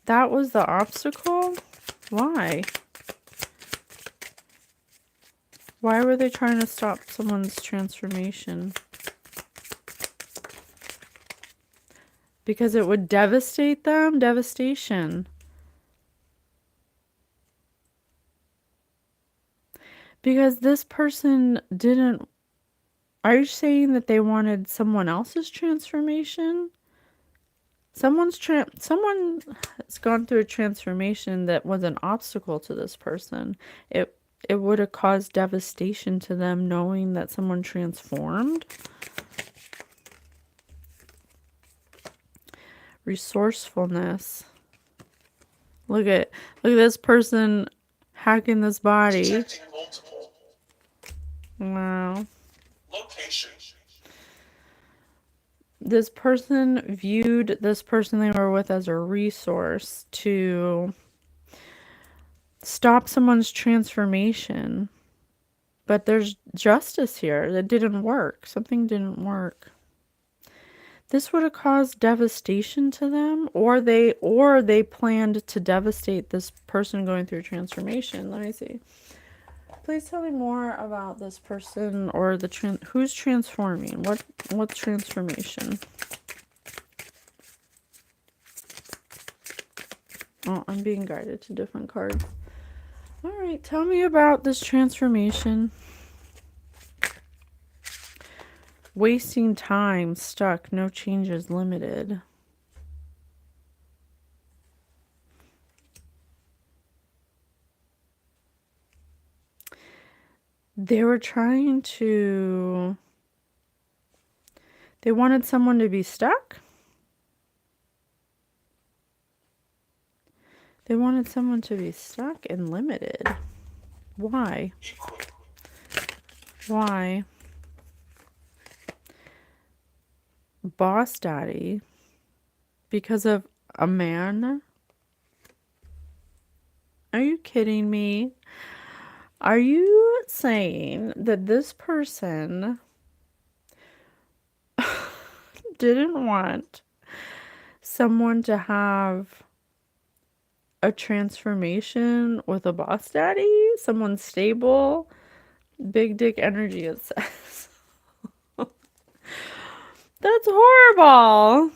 That was the obstacle? Why? Why were they trying to stop someone's transformation? Because it would devastate them? Devastation. Because this person didn't... Are you saying that they wanted someone else's transformation? Someone has gone through a transformation that was an obstacle to this person. It would have caused devastation to them knowing that someone transformed. Resourcefulness. Look at this person hacking this body. Detecting multiple. Wow. Location. This person viewed this person they were with as a resource to stop someone's transformation. But there's justice here. That didn't work. Something didn't work. This would have caused devastation to them, or they planned to devastate this person going through transformation. Let me see. Please tell me more about this person or who's transforming. What's transformation? Oh, I'm being guided to different cards. All right, tell me about this transformation. Wasting time, stuck, no changes, limited. They were trying to... They wanted someone to be stuck? They wanted someone to be stuck and limited. Why? Why? Boss daddy? Because of a man? Are you kidding me? Are you saying that this person didn't want someone to have a transformation with a boss daddy? Someone stable? Big dick energy, it says. That's horrible.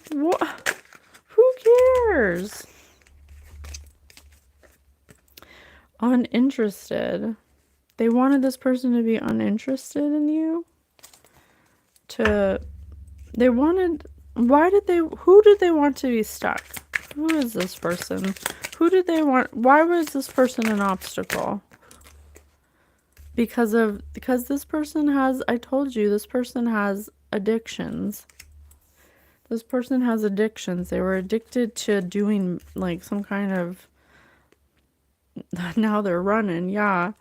Who cares? Uninterested. They wanted this person to be uninterested in you. Who did they want to be stuck? Who is this person? Who did they want? Why was this person an obstacle? Because this person has, I told you, this person has addictions. This person has addictions. They were addicted to doing like some kind of, now they're running, yeah.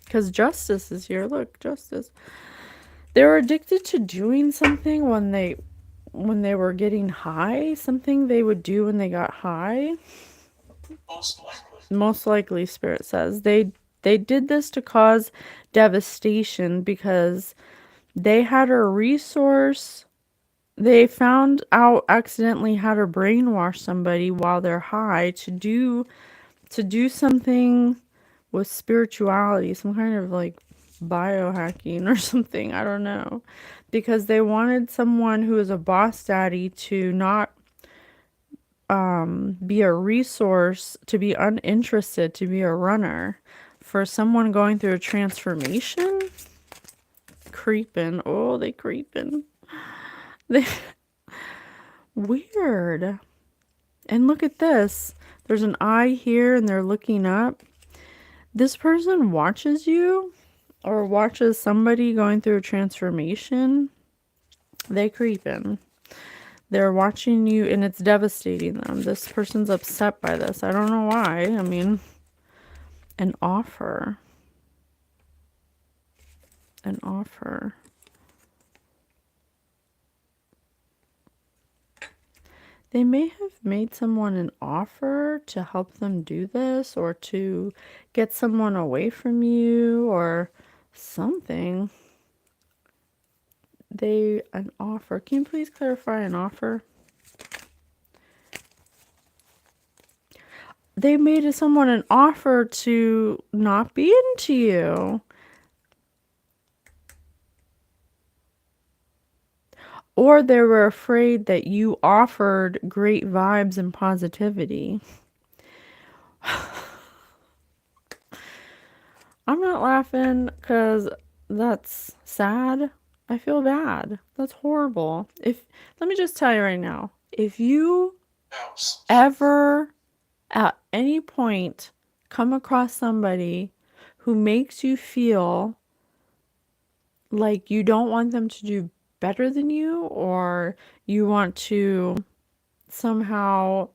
Because justice is here. Look, justice. They were addicted to doing something when they were getting high. Something they would do when they got high. Most likely, Spirit says. They did this to cause devastation because they had a resource. They found out accidentally how to brainwash somebody while they're high to do something with spirituality, some kind of like biohacking or something. I don't know. Because they wanted someone who is a boss daddy to not be a resource, to be uninterested, to be a runner. For someone going through a transformation, creeping. Oh, they creeping. They weird. And look at this. There's an eye here and they're looking up. This person watches you or watches somebody going through a transformation. They creeping. They're watching you and it's devastating them. This person's upset by this. I don't know why. I mean, an offer. An offer. They may have made someone an offer to help them do this or to get someone away from you or something. An offer. Can you please clarify an offer? They made someone an offer to not be into you. Or they were afraid that you offered great vibes and positivity. I'm not laughing because that's sad. I feel bad. That's horrible. Let me just tell you right now, if you ever at any point come across somebody who makes you feel like you don't want them to do better than you, or you want to somehow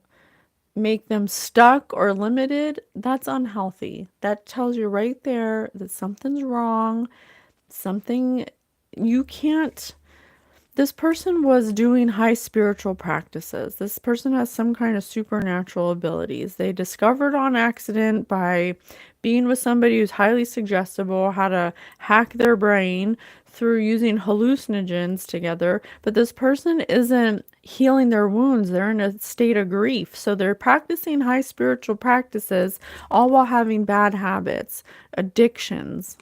make them stuck or limited, that's unhealthy. That tells you right there that something's wrong. You can't This person was doing high spiritual practices. This person has some kind of supernatural abilities. They discovered on accident by being with somebody who's highly suggestible how to hack their brain through using hallucinogens together. But this person isn't healing their wounds. They're in a state of grief. So they're practicing high spiritual practices all while having bad habits, addictions.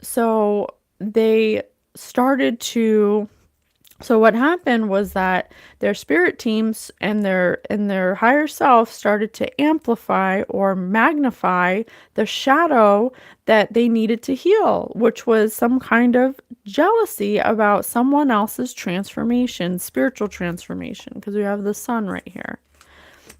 So they started to so what happened was that their spirit teams and their higher self started to amplify or magnify the shadow that they needed to heal, which was some kind of jealousy about someone else's transformation, spiritual transformation, because we have the sun right here.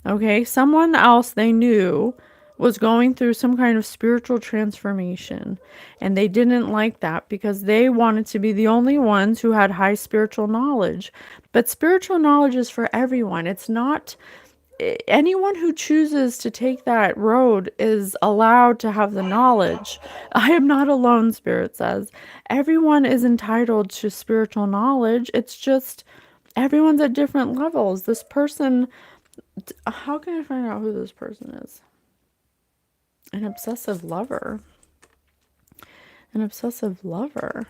Okay, someone else they knew was going through some kind of spiritual transformation, and they didn't like that because they wanted to be the only ones who had high spiritual knowledge. But spiritual knowledge is for everyone. It's not anyone who chooses to take that road is allowed to have the knowledge. I am not alone, Spirit says. Everyone is entitled to spiritual knowledge. It's just everyone's at different levels. This person, how can I find out who this person is? An obsessive lover. An obsessive lover.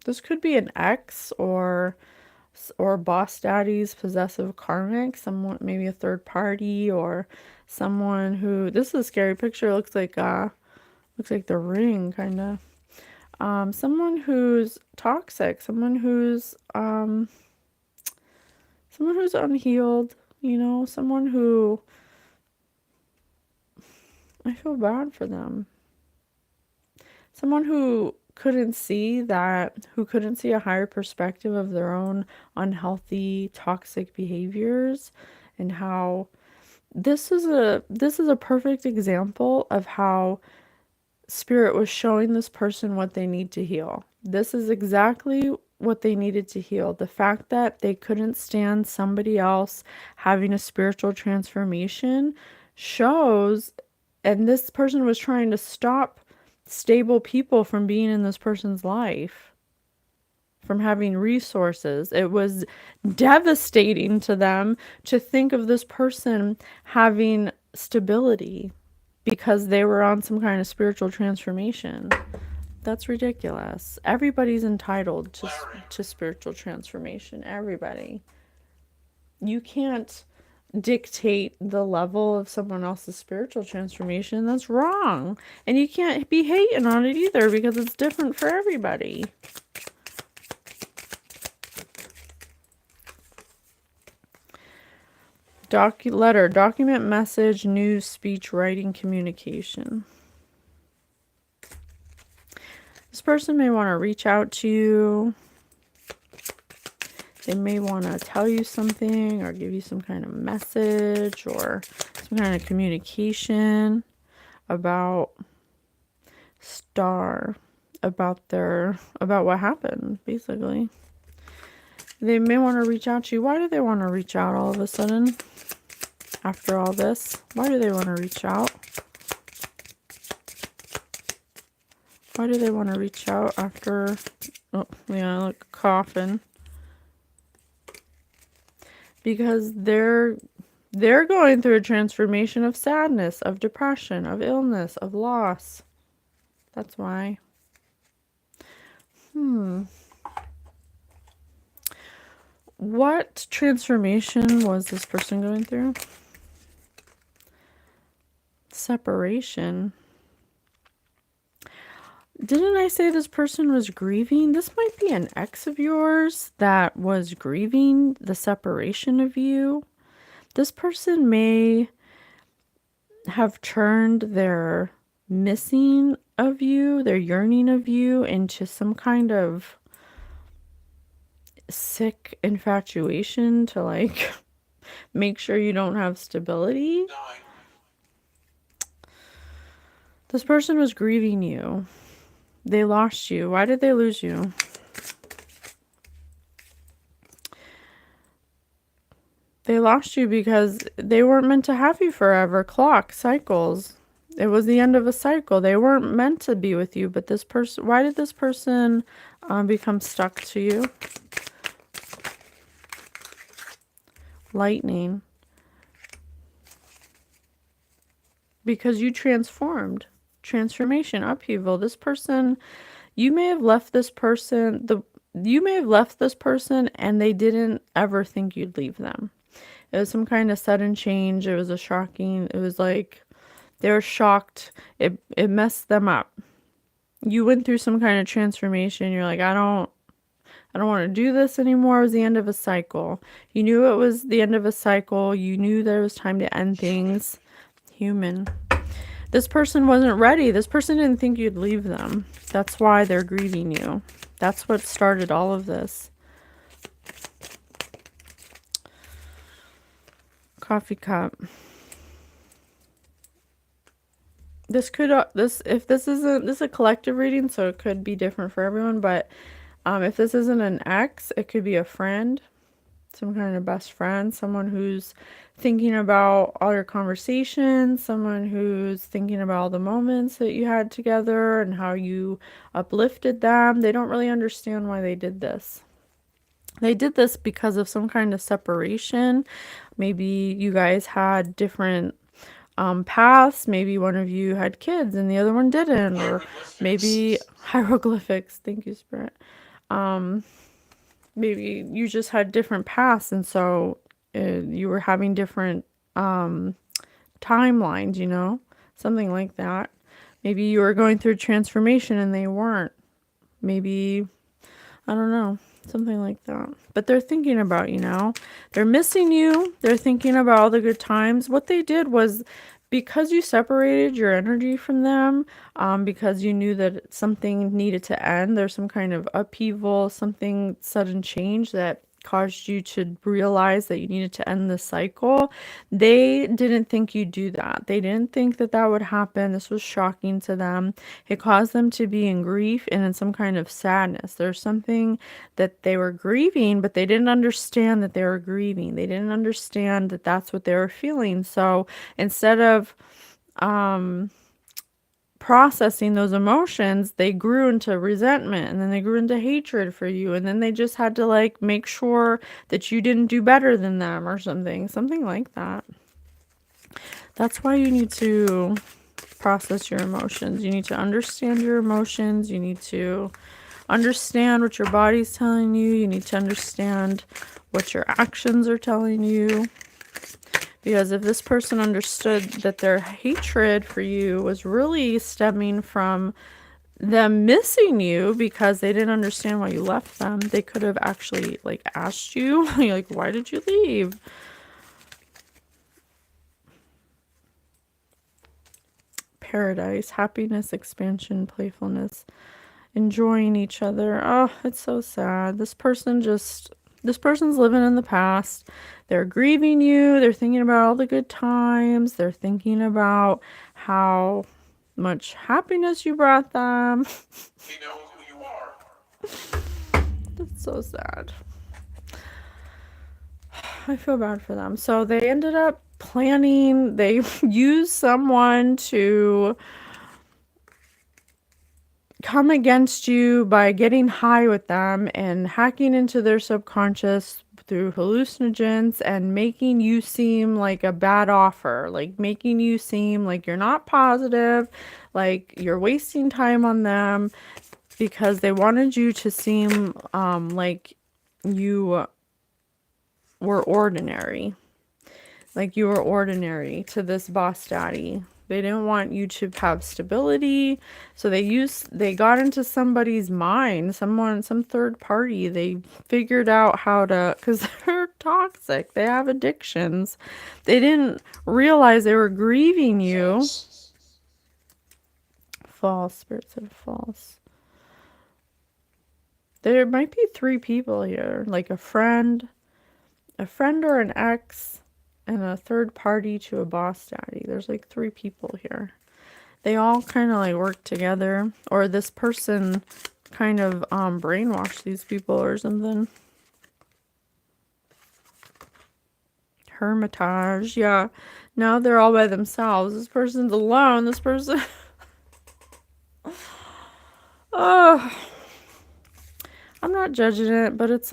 This could be an ex or boss daddy's possessive karmic, someone, maybe a third party, or someone who, this is a scary picture. It looks like the Ring kind of. Someone who's toxic, someone who's unhealed, someone who, I feel bad for them. Someone who couldn't see a higher perspective of their own unhealthy, toxic behaviors, and how this is a perfect example of how Spirit was showing this person what they need to heal. This is exactly what they needed to heal. The fact that they couldn't stand somebody else having a spiritual transformation shows, and this person was trying to stop stable people from being in this person's life, from having resources. It was devastating to them to think of this person having stability because they were on some kind of spiritual transformation. That's ridiculous. Everybody's entitled to spiritual transformation. Everybody. You can't dictate the level of someone else's spiritual transformation. That's wrong. And you can't be hating on it either because it's different for everybody. Letter, document, message, news, speech, writing, communication. This person may want to reach out to you. They may want to tell you something or give you some kind of message or some kind of communication about about what happened, basically. They may want to reach out to you. Why do they want to reach out all of a sudden after all this? Why do they want to reach out? Why do they want to reach out after, look, coughing? Because they're going through a transformation of sadness, of depression, of illness, of loss. That's why. What transformation was this person going through? Separation. Didn't I say this person was grieving? This might be an ex of yours that was grieving the separation of you. This person may have turned their missing of you, their yearning of you, into some kind of sick infatuation to make sure you don't have stability. 9, This person was grieving you. They lost you. Why did they lose you? They lost you because they weren't meant to have you forever. Clock, cycles. It was the end of a cycle. They weren't meant to be with you, but this person, why did this person become stuck to you? lightning. Because you transformed. Transformation, upheaval. This person, you may have left this person, and they didn't ever think you'd leave them. It was some kind of sudden change. It was it was like they were shocked. It messed them up. You went through some kind of transformation. You're like, I don't want to do this anymore. It was the end of a cycle. You knew it was the end of a cycle. You knew there was time to end things. Human. This person wasn't ready. This person didn't think you'd leave them. That's why they're grieving you. That's what started all of this. Coffee cup. This is a collective reading, so it could be different for everyone, but if this isn't an ex, it could be a friend, some kind of best friend, someone who's thinking about all your conversations, someone who's thinking about all the moments that you had together and how you uplifted them. They don't really understand why they did this. They did this because of some kind of separation. Maybe you guys had different paths. Maybe one of you had kids and the other one didn't, or maybe hieroglyphics. Thank you, Spirit. Maybe you just had different paths, and so you were having different timelines, something like that. Maybe you were going through transformation and they weren't. Maybe, I don't know, something like that. But they're thinking about you now. They're missing you. They're thinking about all the good times. What they did was, because you separated your energy from them, because you knew that something needed to end, there's some kind of upheaval, something sudden change that caused you to realize that you needed to end the cycle. They didn't think you'd do that. They didn't think that that would happen. This was shocking to them. It caused them to be in grief and in some kind of sadness. There's something that they were grieving, but they didn't understand that they were grieving. They didn't understand that that's what they were feeling. So instead of processing those emotions, they grew into resentment, and then they grew into hatred for you, and then they just had to make sure that you didn't do better than them or something like that. That's why you need to process your emotions. You need to understand your emotions. You need to understand what your body's telling you. You need to understand what your actions are telling you. Because if this person understood that their hatred for you was really stemming from them missing you because they didn't understand why you left them, they could have actually asked you, why did you leave? Paradise, happiness, expansion, playfulness, enjoying each other. Oh, it's so sad. This person's living in the past. They're grieving you. They're thinking about all the good times. They're thinking about how much happiness you brought them. We know who you are. That's so sad. I feel bad for them. So they ended up planning, they used someone to come against you by getting high with them and hacking into their subconscious through hallucinogens and making you seem like a bad offer, making you seem like you're not positive, like you're wasting time on them, because they wanted you to seem like you were ordinary. Like you were ordinary to this boss daddy. They didn't want you to have stability. So they got into somebody's mind, some third party. They figured out how to, because they're toxic. They have addictions. They didn't realize they were grieving you. False. Spirit said false. There might be 3 people here, like a friend or an ex, and a third party to a boss daddy. There's 3 people here. They all kind of work together, or this person kind of brainwashed these people or something. Hermitage, yeah. Now they're all by themselves. This person's alone. This person. Oh, I'm not judging it, but it's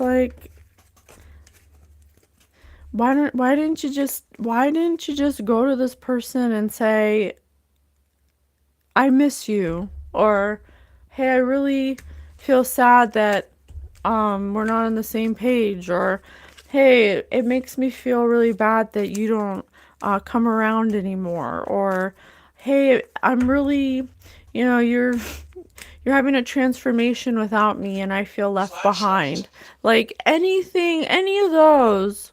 why didn't you just go to this person and say, I miss you, or hey, I really feel sad that we're not on the same page, or hey, it makes me feel really bad that you don't come around anymore, or hey, I'm really, you're having a transformation without me and I feel left Flashlight. behind. Like anything, any of those